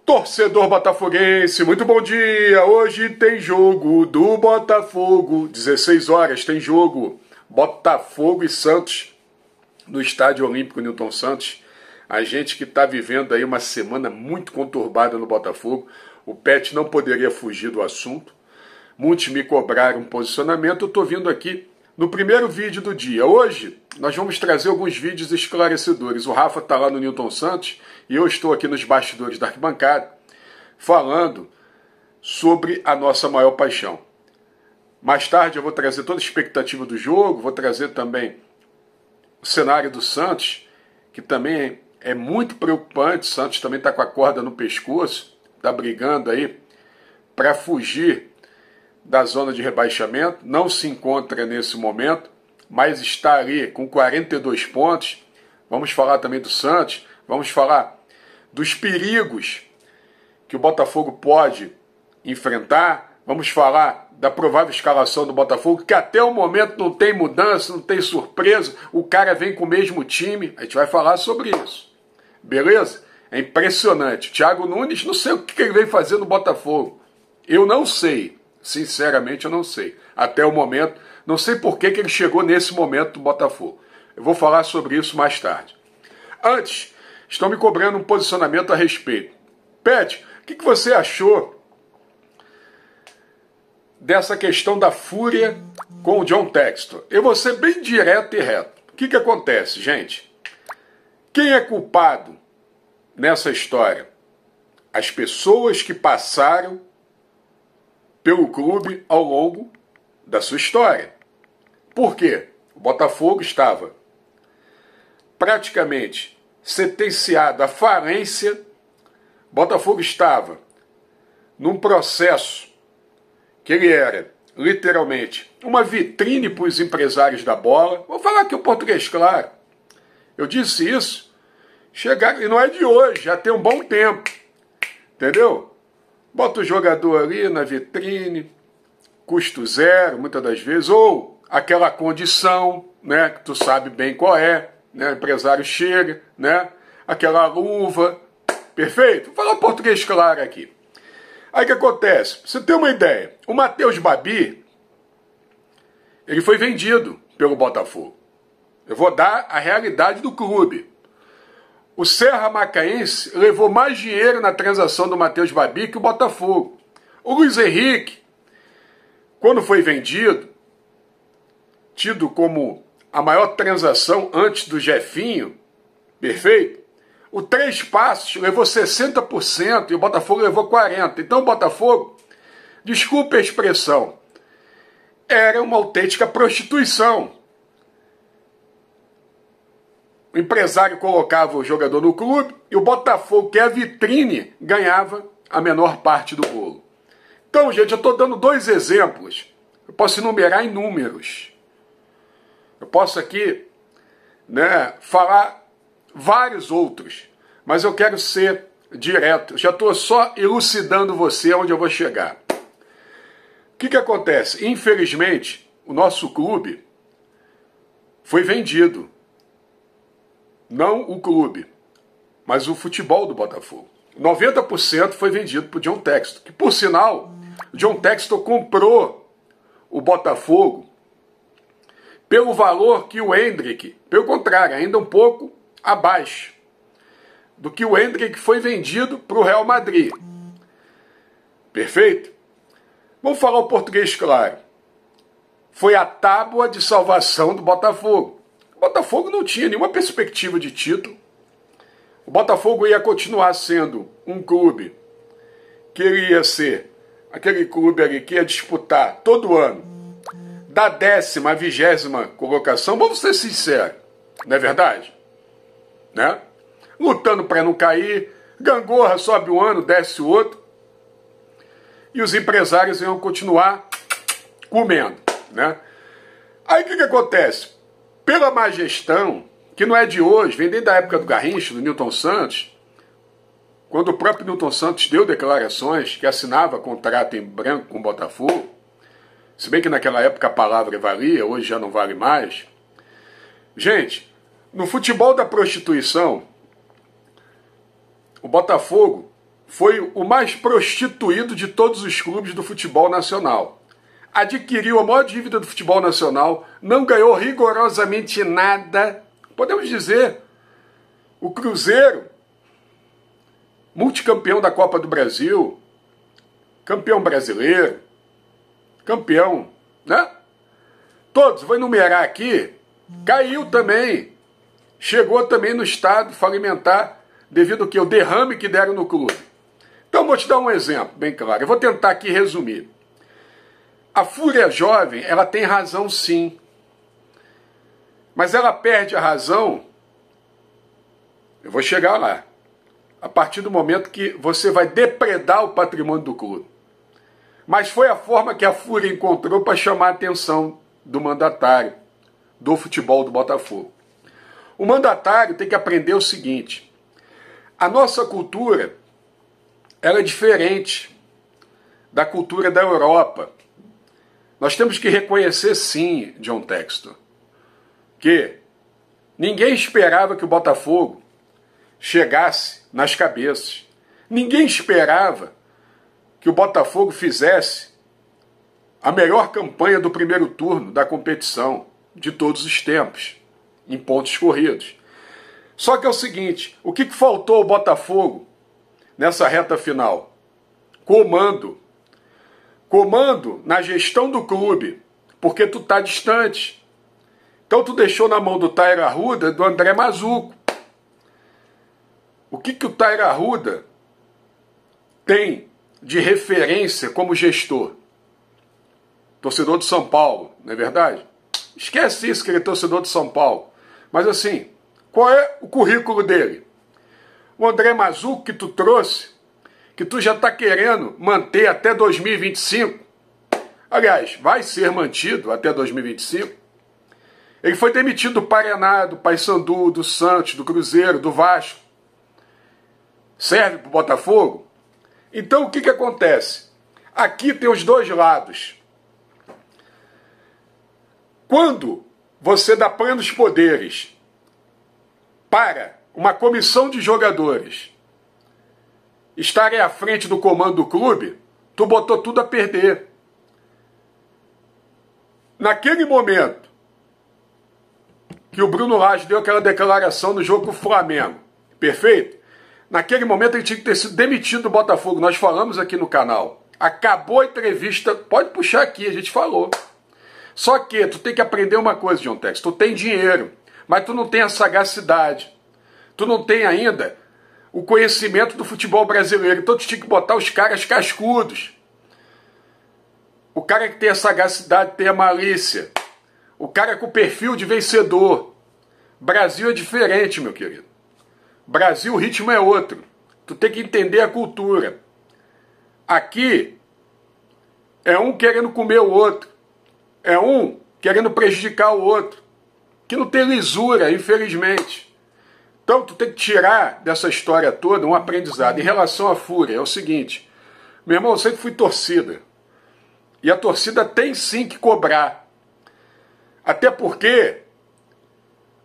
Torcedor botafoguense, muito bom dia! Hoje tem jogo do Botafogo, 16 horas tem jogo Botafogo e Santos no Estádio Olímpico Newton Santos. A gente que está vivendo aí uma semana muito conturbada no Botafogo, o Pet não poderia fugir do assunto. Muitos me cobraram um posicionamento, eu estou vindo aqui no primeiro vídeo do dia. Hoje nós vamos trazer alguns vídeos esclarecedores. O Rafa está lá no Newton Santos e eu estou aqui nos bastidores da arquibancada falando sobre a nossa maior paixão. Mais tarde eu vou trazer toda a expectativa do jogo, vou trazer também o cenário do Santos, que também é muito preocupante. O Santos também está com a corda no pescoço, está brigando aí para fugir da zona de rebaixamento, não se encontra nesse momento, mas está ali com 42 pontos. Vamos falar também do Santos, vamos falar dos perigos que o Botafogo pode enfrentar, vamos falar da provável escalação do Botafogo, que até o momento não tem mudança, não tem surpresa, o cara vem com o mesmo time, a gente vai falar sobre isso, beleza? É impressionante, o Thiago Nunes, não sei o que ele vem fazer no Botafogo, eu não sei. Sinceramente, eu não sei. Até o momento, não sei por que ele chegou nesse momento do Botafogo. Eu vou falar sobre isso mais tarde. Antes, estão me cobrando um posicionamento a respeito. Pet, o que você achou dessa questão da fúria com o John Textor? Eu vou ser bem direto e reto. O que acontece, gente? Quem é culpado nessa história? As pessoas que passaram pelo clube ao longo da sua história. Por quê? O Botafogo estava praticamente sentenciado à falência. O Botafogo estava num processo que ele era, literalmente, uma vitrine para os empresários da bola. Vou falar aqui o português claro. Eu disse isso, e não é de hoje, já tem um bom tempo. Entendeu? Bota o jogador ali na vitrine, custo zero, muitas das vezes, ou aquela condição, né, que tu sabe bem qual é, né, o empresário chega, né, aquela luva, perfeito? Vou falar português claro aqui. Aí o que acontece? Pra você ter uma ideia, o Matheus Babi, ele foi vendido pelo Botafogo. Eu vou dar a realidade do clube. O Serra Macaense levou mais dinheiro na transação do Matheus Babi que o Botafogo. O Luiz Henrique, quando foi vendido, tido como a maior transação antes do Jefinho, perfeito? O Três Passos levou 60% e o Botafogo levou 40%. Então o Botafogo, desculpe a expressão, era uma autêntica prostituição. O empresário colocava o jogador no clube e o Botafogo, que é a vitrine, ganhava a menor parte do bolo. Então, gente, eu estou dando dois exemplos. Eu posso enumerar em números. Eu posso aqui, né, falar vários outros, mas eu quero ser direto. Eu já estou só elucidando você onde eu vou chegar. O que acontece? Infelizmente, o nosso clube foi vendido. Não o clube, mas o futebol do Botafogo. 90% foi vendido para o John Textor, que, por sinal, o John Textor comprou o Botafogo pelo valor que o Hendrick, pelo contrário, ainda um pouco abaixo do que o Hendrick foi vendido para o Real Madrid. Perfeito? Vamos falar o português claro. Foi a tábua de salvação do Botafogo. O Botafogo não tinha nenhuma perspectiva de título. O Botafogo ia continuar sendo um clube que ele ia ser aquele clube ali que ia disputar todo ano da 10ª à 20ª colocação. Vamos ser sinceros, não é verdade? Né? Lutando para não cair, gangorra sobe um ano, desce o outro, e os empresários iam continuar comendo, né? Aí o que acontece? Pela má gestão, que não é de hoje, vem desde a época do Garrincha, do Newton Santos, quando o próprio Newton Santos deu declarações que assinava contrato em branco com o Botafogo, se bem que naquela época a palavra valia, hoje já não vale mais. Gente, no futebol da prostituição, o Botafogo foi o mais prostituído de todos os clubes do futebol nacional. Adquiriu a maior dívida do futebol nacional, não ganhou rigorosamente nada. Podemos dizer, o Cruzeiro, multicampeão da Copa do Brasil, campeão brasileiro, campeão, né? Todos, vou enumerar aqui, caiu também. Chegou também no estado falimentar devido ao que? O derrame que deram no clube. Então vou te dar um exemplo bem claro. Eu vou tentar aqui resumir. A Fúria Jovem, ela tem razão sim. Mas ela perde a razão, eu vou chegar lá, a partir do momento que você vai depredar o patrimônio do clube. Mas foi a forma que a Fúria encontrou para chamar a atenção do mandatário do futebol do Botafogo. O mandatário tem que aprender o seguinte: a nossa cultura, ela é diferente da cultura da Europa. Nós temos que reconhecer sim, John Textor, que ninguém esperava que o Botafogo chegasse nas cabeças. Ninguém esperava que o Botafogo fizesse a melhor campanha do primeiro turno da competição de todos os tempos, em pontos corridos. Só que é o seguinte, o que faltou ao Botafogo nessa reta final? Comando. Comando na gestão do clube, porque tu tá distante. Então tu deixou na mão do Tair Arruda e do André Mazuco. O que o Tair Arruda tem de referência como gestor? Torcedor do São Paulo, não é verdade? Esquece isso, que ele é torcedor do São Paulo. Mas assim, qual é o currículo dele? O André Mazuco que tu trouxe, que tu já está querendo manter até 2025, aliás, vai ser mantido até 2025, ele foi demitido do Paraná, do Paysandu, do Santos, do Cruzeiro, do Vasco. Serve para o Botafogo? Então o que acontece? Aqui tem os dois lados. Quando você dá plenos poderes para uma comissão de jogadores estarem à frente do comando do clube, tu botou tudo a perder. Naquele momento que o Bruno Lage deu aquela declaração no jogo com o Flamengo, perfeito? Naquele momento ele tinha que ter sido demitido do Botafogo. Nós falamos aqui no canal. Acabou a entrevista, pode puxar aqui, a gente falou. Só que tu tem que aprender uma coisa, John Tex. Tu tem dinheiro, mas tu não tem a sagacidade. Tu não tem ainda o conhecimento do futebol brasileiro. Então tu tinha que botar os caras cascudos. O cara que tem a sagacidade, tem a malícia. O cara com perfil de vencedor. Brasil é diferente, meu querido. Brasil, o ritmo é outro. Tu tem que entender a cultura. Aqui é um querendo comer o outro. É um querendo prejudicar o outro. Que não tem lisura, infelizmente. Então tu tem que tirar dessa história toda um aprendizado. Em relação à Fúria, é o seguinte. Meu irmão, eu sempre fui torcida. E a torcida tem sim que cobrar. Até porque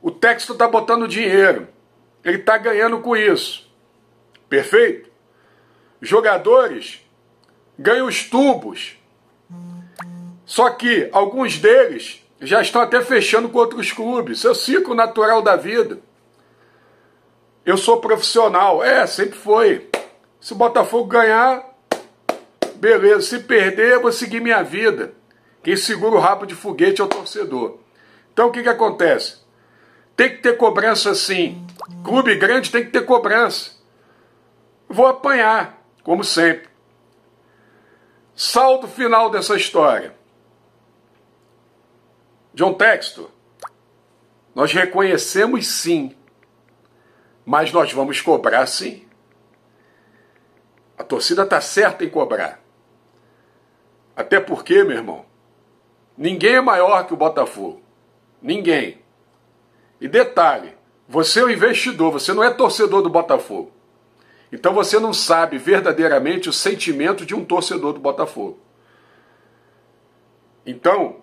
o Texto está botando dinheiro. Ele está ganhando com isso. Perfeito? Jogadores ganham os tubos. Só que alguns deles já estão até fechando com outros clubes. Isso é o ciclo natural da vida. Eu sou profissional. Sempre foi. Se o Botafogo ganhar, beleza. Se perder, eu vou seguir minha vida. Quem segura o rabo de foguete é o torcedor. Então o que acontece? Tem que ter cobrança sim. Clube grande tem que ter cobrança. Vou apanhar, como sempre. Saldo final dessa história. John Textor, nós reconhecemos sim, mas nós vamos cobrar sim. A torcida está certa em cobrar. Até porque, meu irmão, ninguém é maior que o Botafogo. Ninguém. E detalhe, você é um investidor, você não é torcedor do Botafogo. Então você não sabe verdadeiramente o sentimento de um torcedor do Botafogo. Então,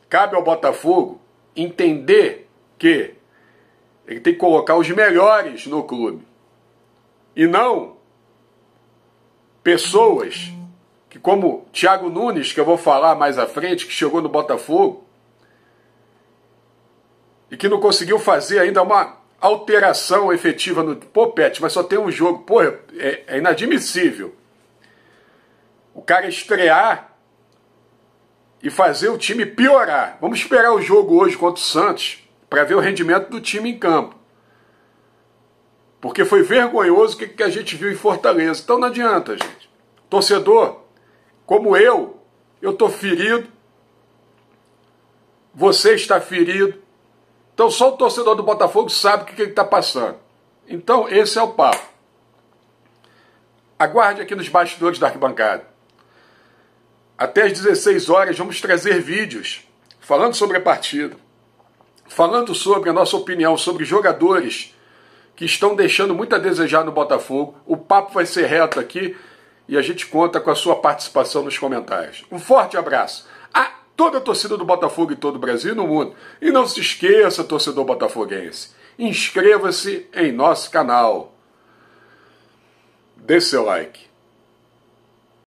cabe ao Botafogo entender que ele tem que colocar os melhores no clube. E não pessoas que, como Thiago Nunes, que eu vou falar mais à frente, que chegou no Botafogo e que não conseguiu fazer ainda uma alteração efetiva no... Pô, Pet, mas só tem um jogo. Pô, é inadmissível o cara estrear e fazer o time piorar. Vamos esperar o jogo hoje contra o Santos para ver o rendimento do time em campo. Porque foi vergonhoso o que a gente viu em Fortaleza. Então não adianta, gente. Torcedor, como eu estou ferido, você está ferido. Então só o torcedor do Botafogo sabe o que ele está passando. Então esse é o papo. Aguarde aqui nos bastidores da arquibancada. Até às 16 horas vamos trazer vídeos falando sobre a partida, falando sobre a nossa opinião sobre jogadores que estão deixando muito a desejar no Botafogo. O papo vai ser reto aqui e a gente conta com a sua participação nos comentários. Um forte abraço a toda a torcida do Botafogo em todo o Brasil e no mundo. E não se esqueça, torcedor botafoguense, inscreva-se em nosso canal. Dê seu like.